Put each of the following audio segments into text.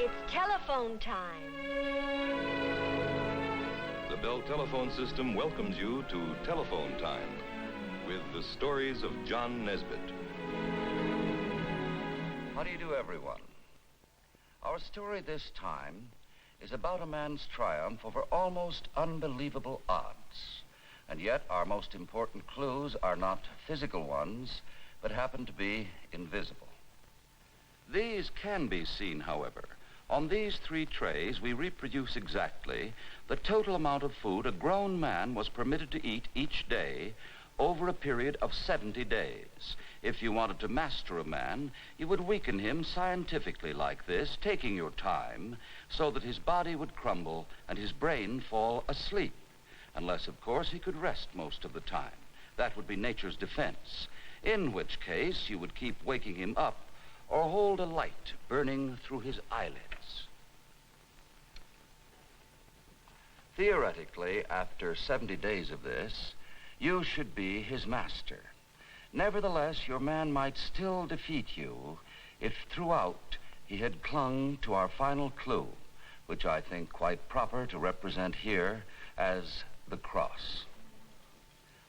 It's telephone time. The Bell Telephone System welcomes you to Telephone Time with the stories of John Nesbitt. How do you do, everyone? Our story this time is about a man's triumph over almost unbelievable odds. And yet our most important clues are not physical ones, but happen to be invisible. These can be seen, however. On these 3 trays, we reproduce exactly the total amount of food a grown man was permitted to eat each day over a period of 70 days. If you wanted to master a man, you would weaken him scientifically like this, taking your time, so that his body would crumble and his brain fall asleep. Unless, of course, he could rest most of the time. That would be nature's defense, in which case you would keep waking him up or hold a light burning through his eyelids. Theoretically, after 70 days of this, you should be his master. Nevertheless, your man might still defeat you if throughout he had clung to our final clue, which I think quite proper to represent here as the cross.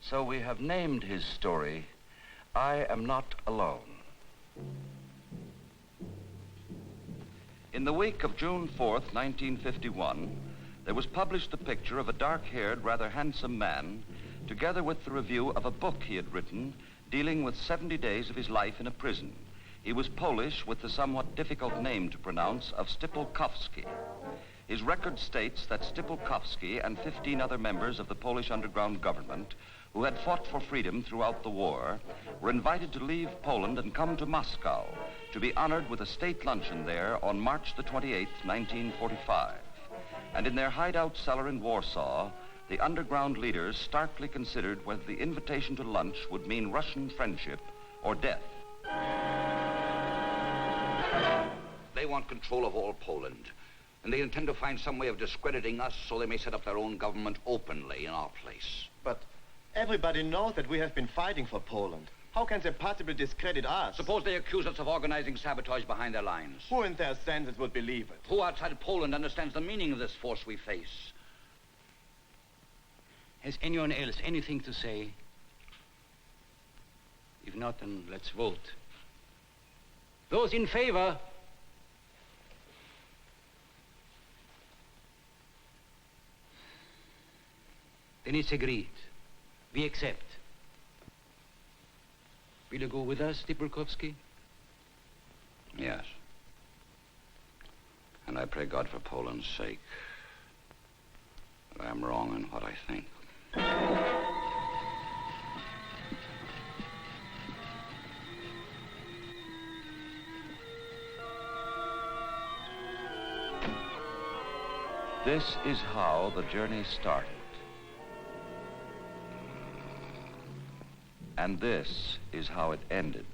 So we have named his story, I Am Not Alone. In the week of June 4th, 1951, there was published the picture of a dark-haired, rather handsome man, together with the review of a book he had written dealing with 70 days of his life in a prison. He was Polish with the somewhat difficult name to pronounce of Stypułkowski. His record states that Stypułkowski and 15 other members of the Polish underground government who had fought for freedom throughout the war were invited to leave Poland and come to Moscow to be honored with a state luncheon there on March the 28th, 1945. And in their hideout cellar in Warsaw, the underground leaders starkly considered whether the invitation to lunch would mean Russian friendship or death. They want control of all Poland, and they intend to find some way of discrediting us so they may set up their own government openly in our place. But everybody knows that we have been fighting for Poland. How can they possibly discredit us? Suppose they accuse us of organizing sabotage behind their lines. Who in their senses would believe it? Who outside Poland understands the meaning of this force we face? Has anyone else anything to say? If not, then let's vote. Those in favor? Then it's agreed. We accept. Will you go with us, Stypułkowski? Yes. And I pray God for Poland's sake that I'm wrong in what I think. This is how the journey started. And this is how it ended.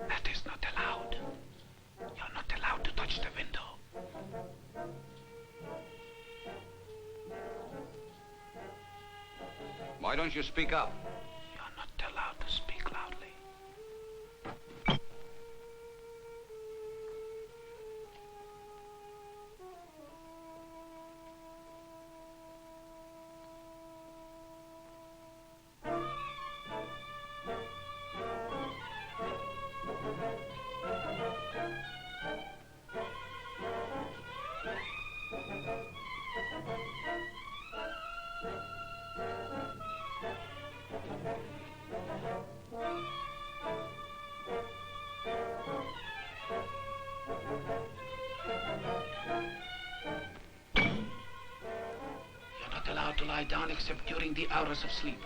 That is not allowed. You're not allowed to touch the window. Why don't you speak up? You're not allowed to speak loudly. You're not allowed to lie down except during the hours of sleep.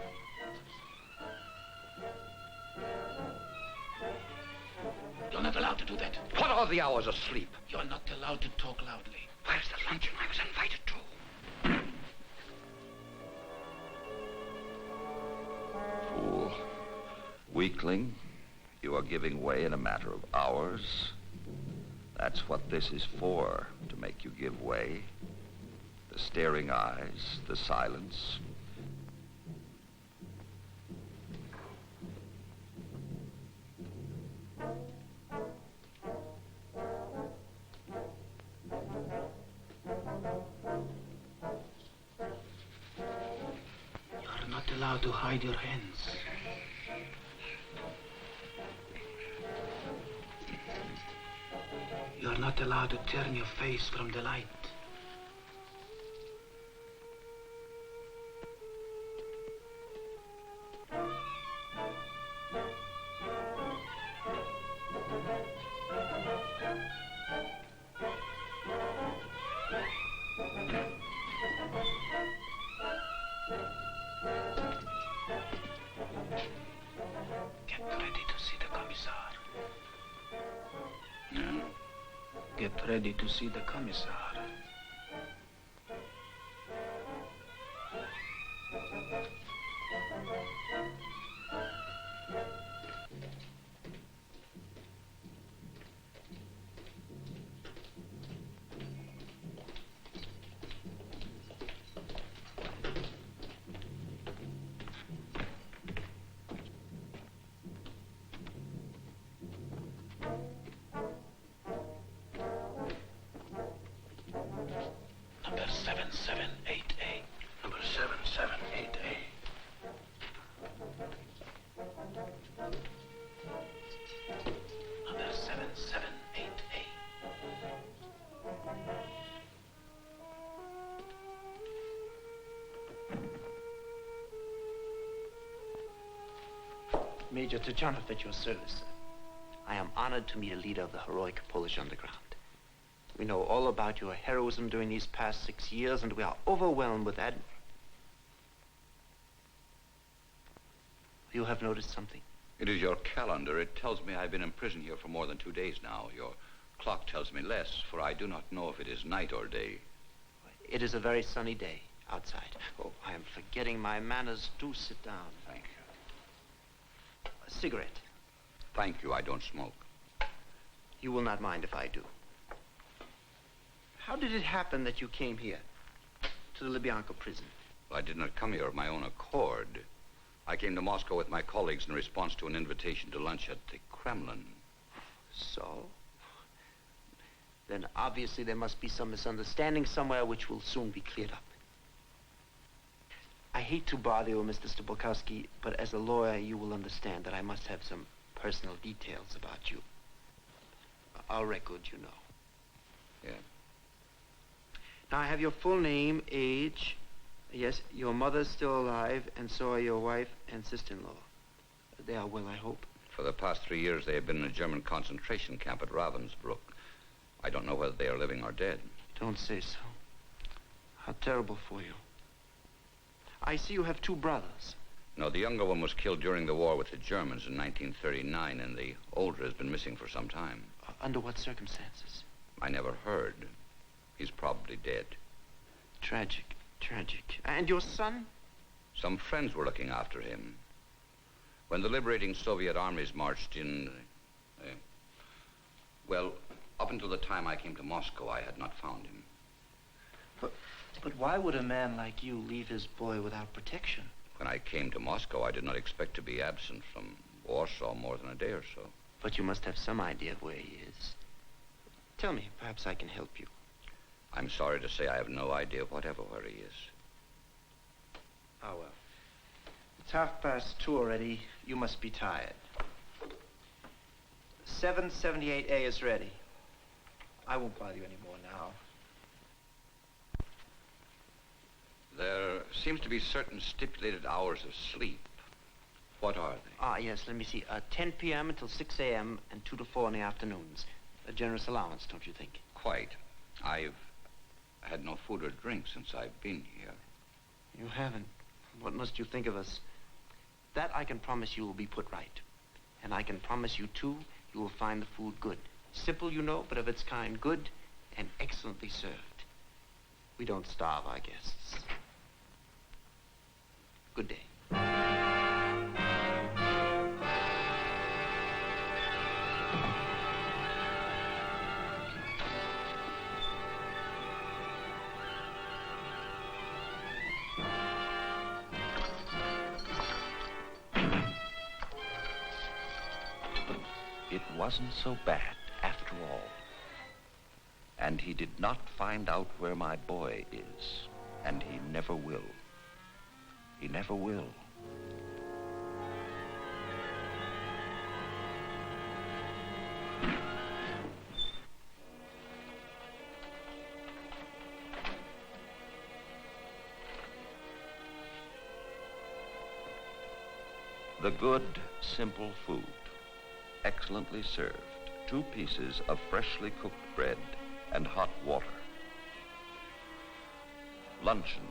You're not allowed to do that. What are the hours of sleep? You're not allowed to talk loudly. Where's the luncheon I was invited to? Fool. Weakling, you are giving way in a matter of hours. That's what this is for, to make you give way. The staring eyes, the silence. You're not allowed to hide your hands. You're not allowed to turn your face from the light. Get ready to see the Commissar. Get ready to see the Commissar. Number 778A. Number 778A. Number 778A. Major Tachanov at your service, sir. I am honored to meet a leader of the heroic Polish underground. We know all about your heroism during these past 6 years, and we are overwhelmed with admiration. You have noticed something? It is your calendar. It tells me I've been in prison here for more than 2 days now. Your clock tells me less, for I do not know if it is night or day. It is a very sunny day outside. Oh, I am forgetting my manners. Do sit down. Thank you. A cigarette. Thank you. I don't smoke. You will not mind if I do. How did it happen that you came here, to the Lubyanka prison? Well, I did not come here of my own accord. I came to Moscow with my colleagues in response to an invitation to lunch at the Kremlin. So? Then obviously there must be some misunderstanding somewhere which will soon be cleared up. I hate to bother you, Mr. Stypułkowski, but as a lawyer you will understand that I must have some personal details about you. Our record, you know. Yeah. Now, I have your full name, age. Yes, your mother's still alive, and so are your wife and sister-in-law. They are well, I hope. For the past 3 years, they have been in a German concentration camp at Ravensbrück. I don't know whether they are living or dead. Don't say so. How terrible for you. I see you have 2 brothers. No, the younger one was killed during the war with the Germans in 1939, and the older has been missing for some time. Under what circumstances? I never heard. He's probably dead. Tragic, tragic. And your son? Some friends were looking after him. When the liberating Soviet armies marched in, well, up until the time I came to Moscow, I had not found him. But why would a man like you leave his boy without protection? When I came to Moscow, I did not expect to be absent from Warsaw more than a day or so. But you must have some idea of where he is. Tell me, perhaps I can help you. I'm sorry to say I have no idea whatever where he is. Oh, well. It's 2:30 already. You must be tired. 778A is ready. I won't bother you anymore now. There seems to be certain stipulated hours of sleep. What are they? Ah, yes, let me see. 10 p.m. until 6 a.m. and 2 to 4 in the afternoons. A generous allowance, don't you think? Quite. I've had no food or drink since I've been here. You haven't. What must you think of us? That I can promise you will be put right. And I can promise you, too, you will find the food good. Simple, you know, but of its kind. Good and excellently served. We don't starve our guests. Good day. wasn't so bad after all. And he did not find out where my boy is, and he never will. He never will. The good, simple food, excellently served, 2 pieces of freshly cooked bread and hot water. Luncheon,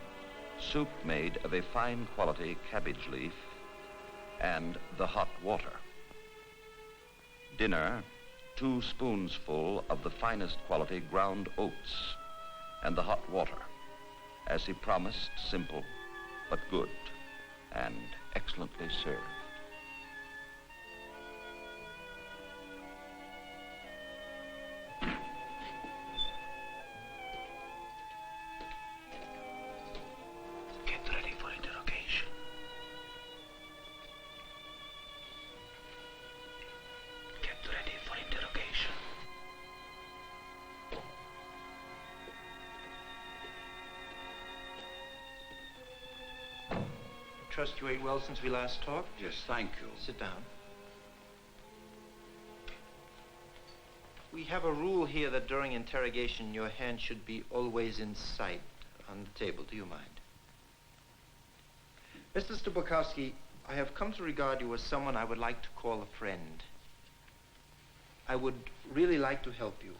soup made of a fine quality cabbage leaf and the hot water. Dinner, 2 spoonsful of the finest quality ground oats and the hot water. As he promised, simple but good and excellently served. Trust you ate well since we last talked? Yes, thank you. Sit down. We have a rule here that during interrogation, your hand should be always in sight on the table. Do you mind? Mr. Stypułkowski, I have come to regard you as someone I would like to call a friend. I would really like to help you.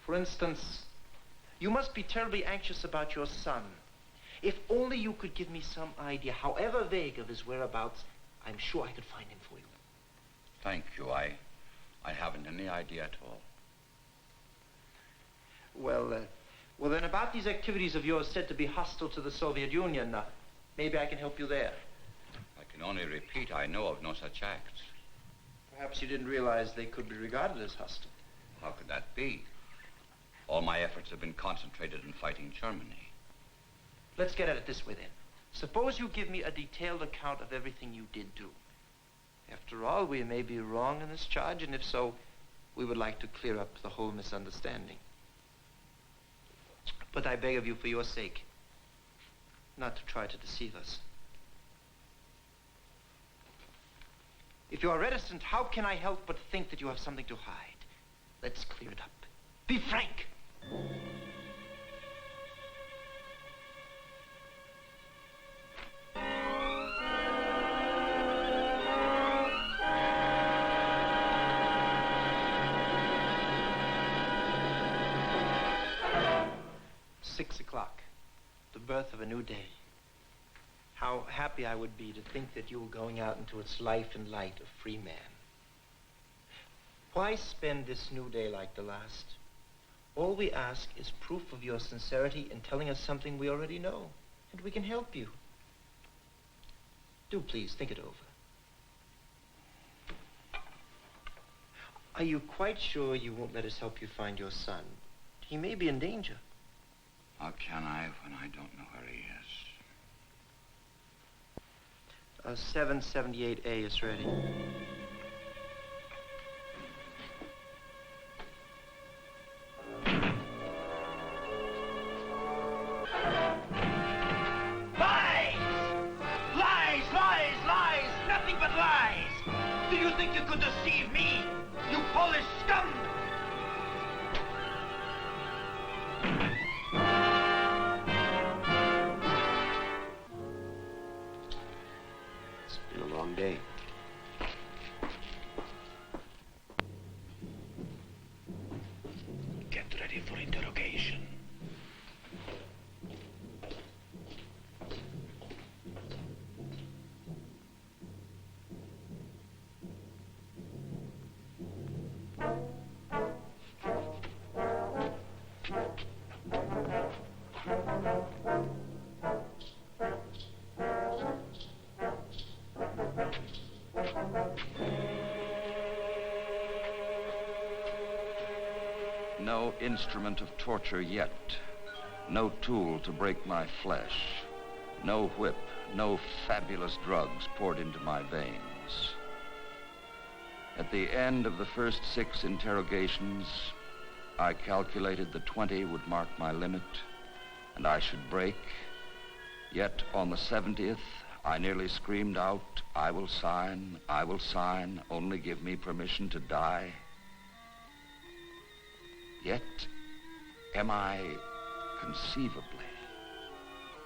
For instance, you must be terribly anxious about your son. If only you could give me some idea, however vague, of his whereabouts, I'm sure I could find him for you. Thank you. I haven't any idea at all. Well, then about these activities of yours said to be hostile to the Soviet Union, maybe I can help you there. I can only repeat, I know of no such acts. Perhaps you didn't realize they could be regarded as hostile. How could that be? All my efforts have been concentrated in fighting Germany. Let's get at it this way, then. Suppose you give me a detailed account of everything you did do. After all, we may be wrong in this charge, and if so, we would like to clear up the whole misunderstanding. But I beg of you, for your sake, not to try to deceive us. If you are reticent, how can I help but think that you have something to hide? Let's clear it up. Be frank! The birth of a new day. How happy I would be to think that you were going out into its life and light a free man. Why spend this new day like the last? All we ask is proof of your sincerity in telling us something we already know, and we can help you. Do please think it over. Are you quite sure you won't let us help you find your son? He may be in danger. How can I when I don't know where he is? 778A is ready. Lies! Lies, lies, lies! Nothing but lies! Do you think you could deceive me, you Polish scum? Long day. Get ready for interrogation. No instrument of torture yet. No tool to break my flesh. No whip, no fabulous drugs poured into my veins. At the end of the first 6 interrogations, I calculated that 20 would mark my limit, and I should break. Yet on the 70th, I nearly screamed out, I will sign, only give me permission to die. Yet, am I conceivably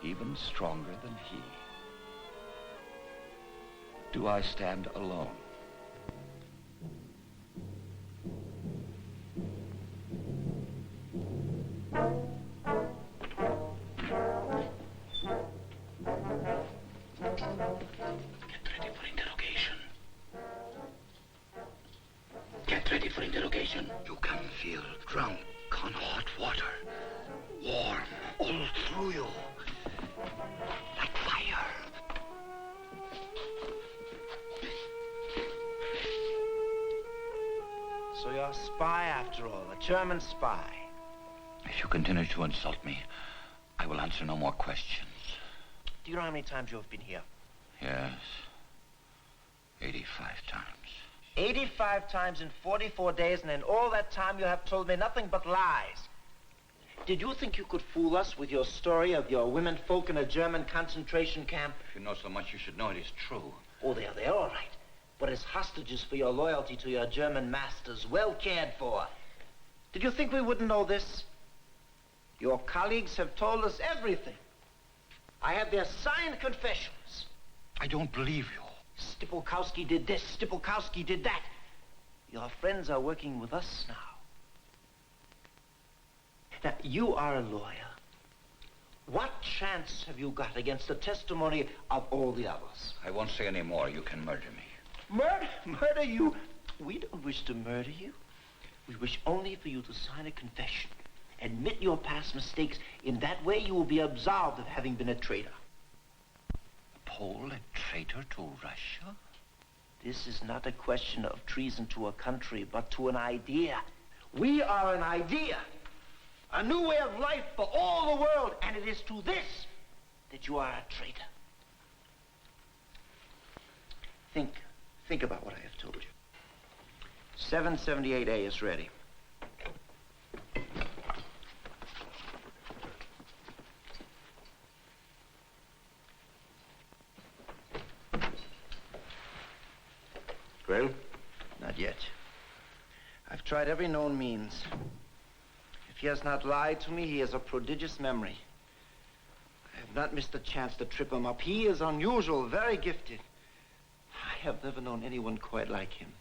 even stronger than he? Do I stand alone? Get ready for interrogation. You can feel drunk on hot water. Warm all through you. Like fire. So you're a spy after all, a German spy. If you continue to insult me, I will answer no more questions. Do you know how many times you have been here? Yes. 85 times. 85 times in 44 days, and in all that time you have told me nothing but lies. Did you think you could fool us with your story of your women folk in a German concentration camp? If you know so much, you should know it is true. Oh, they're all right. But as hostages for your loyalty to your German masters, well cared for. Did you think we wouldn't know this? Your colleagues have told us everything. I have their signed confessions. I don't believe you. Stypułkowski did this, Stypułkowski did that. Your friends are working with us now. Now, you are a lawyer. What chance have you got against the testimony of all the others? I won't say any more. You can murder me. Murder you? We don't wish to murder you. We wish only for you to sign a confession. Admit your past mistakes. In that way, you will be absolved of having been a traitor. Pole a traitor to Russia? This is not a question of treason to a country, but to an idea. We are an idea. A new way of life for all the world, and it is to this that you are a traitor. Think about what I have told you. 778A is ready. Well? Not yet. I've tried every known means. If he has not lied to me, he has a prodigious memory. I have not missed a chance to trip him up. He is unusual, very gifted. I have never known anyone quite like him.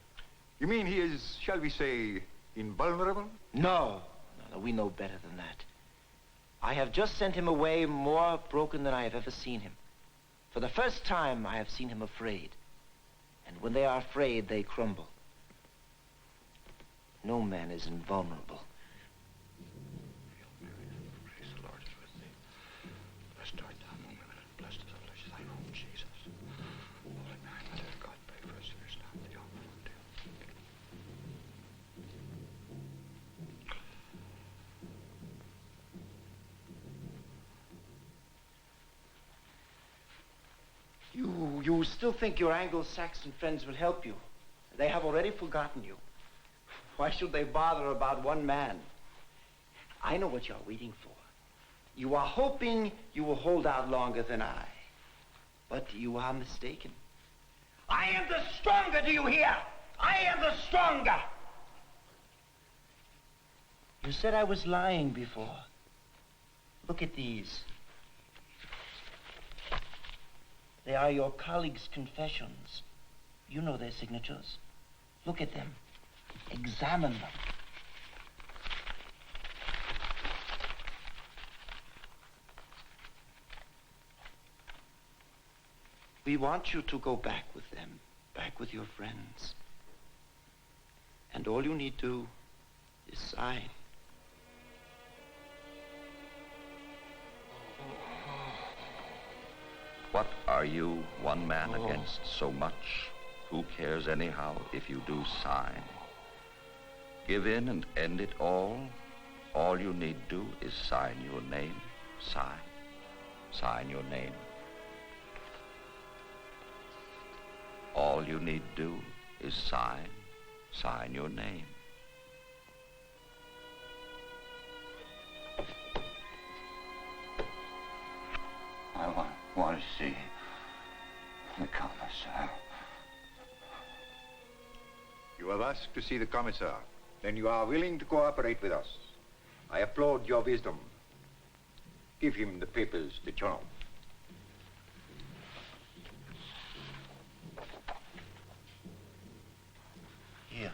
You mean he is, shall we say, invulnerable? No, we know better than that. I have just sent him away more broken than I have ever seen him. For the first time, I have seen him afraid. And when they are afraid, they crumble. No man is invulnerable. Praise the Lord is with thee. Blessed art thou among women, and blessed is the flesh of thy womb, Jesus. Holy Mary, Mother of God, pray for us sinners now and at the hour of our death. You still think your Anglo-Saxon friends will help you. They have already forgotten you. Why should they bother about one man? I know what you're waiting for. You are hoping you will hold out longer than I. But you are mistaken. I am the stronger, do you hear? I am the stronger. You said I was lying before. Look at these. They are your colleagues' confessions. You know their signatures. Look at them. Examine them. We want you to go back with them, back with your friends. And all you need do is sign. What are you, one man against so much? Who cares anyhow if you do sign? Give in and end it all. All you need do is sign your name. Sign. Sign your name. All you need do is sign. Sign your name. I want to see the commissar. You have asked to see the commissar. Then you are willing to cooperate with us. I applaud your wisdom. Give him the papers de change. Here.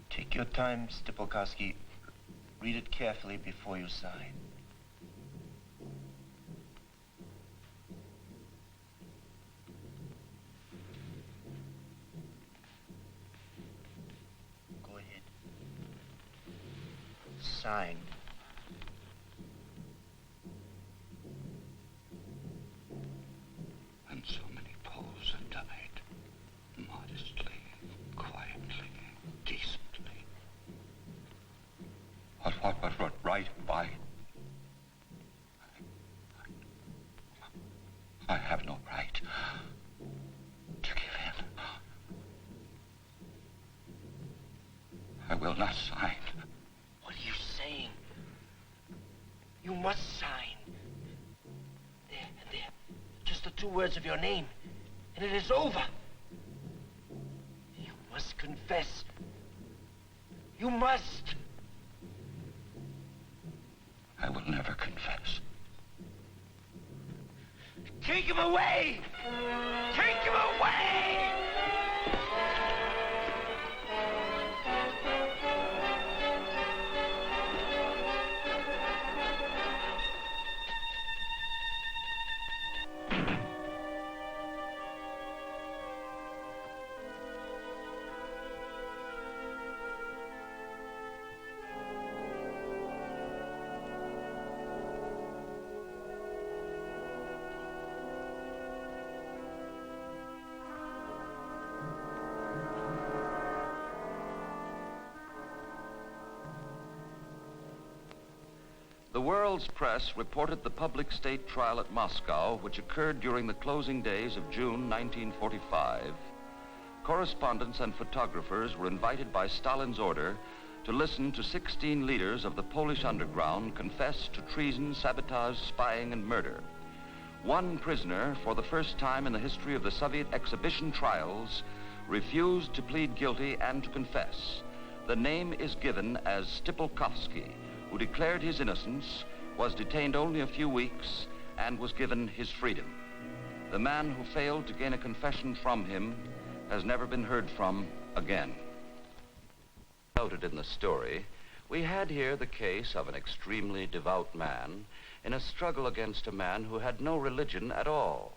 Take your time, Stypułkowski. Read it carefully before you sign. Go ahead. Signed. And so many Poles have died. Modestly, quietly, decently. What right by? I have no right to give in. I will not sign. What are you saying? You must sign. There. Just the 2 words of your name, and it is over. You must confess. You must. I will never confess. Take him away! Take him away! The world's press reported the public state trial at Moscow, which occurred during the closing days of June 1945. Correspondents and photographers were invited by Stalin's order to listen to 16 leaders of the Polish underground confess to treason, sabotage, spying, and murder. One prisoner, for the first time in the history of the Soviet exhibition trials, refused to plead guilty and to confess. The name is given as Stypułkowski, who declared his innocence, was detained only a few weeks, and was given his freedom. The man who failed to gain a confession from him has never been heard from again. Noted in the story, we had here the case of an extremely devout man in a struggle against a man who had no religion at all.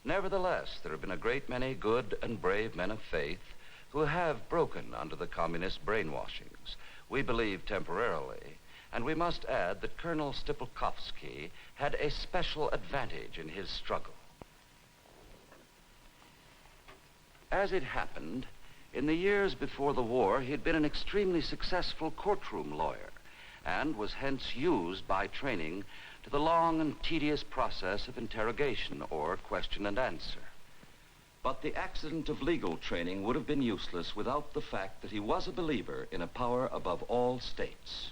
Nevertheless, there have been a great many good and brave men of faith who have broken under the communist brainwashings, we believe temporarily, and we must add that Colonel Stypułkowski had a special advantage in his struggle. As it happened, in the years before the war, he had been an extremely successful courtroom lawyer and was hence used by training to the long and tedious process of interrogation or question and answer. But the accident of legal training would have been useless without the fact that he was a believer in a power above all states.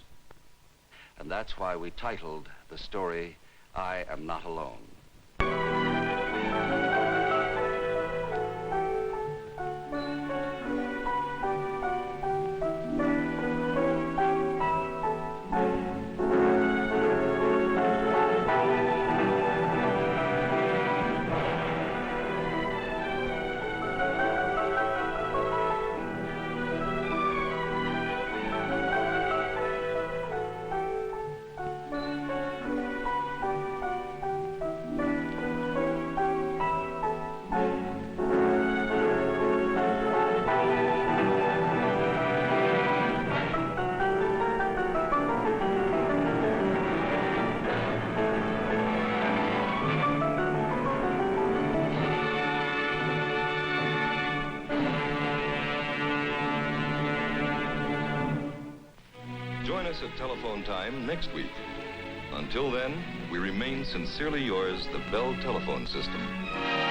And that's why we titled the story, I Am Not Alone. Join us at telephone time next week. Until then, we we remain sincerely yours, the Bell Telephone System.